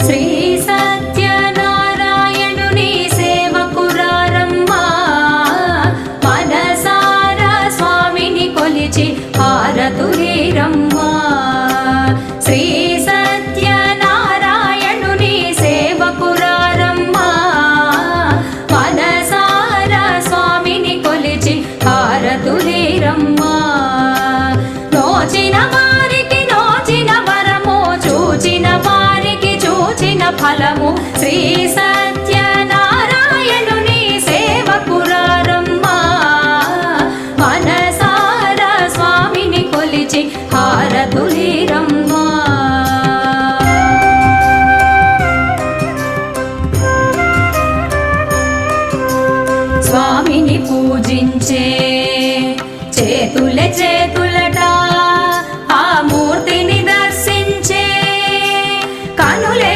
శ్రీ సత్యనారాయణుని సేవకురారమ్మా మనసారా స్వామిని కొలిచి హారతులీరమ్మా శ్రీ సత్యనారాయణుని సేవకురారమ్మా మనసారా స్వామిని కొలిచి హారతులీరమ్మా నోచిన వారికి నోచిన వరము చూచిన వారికి చూచిన ఫలము శ్రీ సత్యనారాయణుని సేవకురారమ్మా మనసారా స్వామిని కొలిచి హారతులీరమ్మా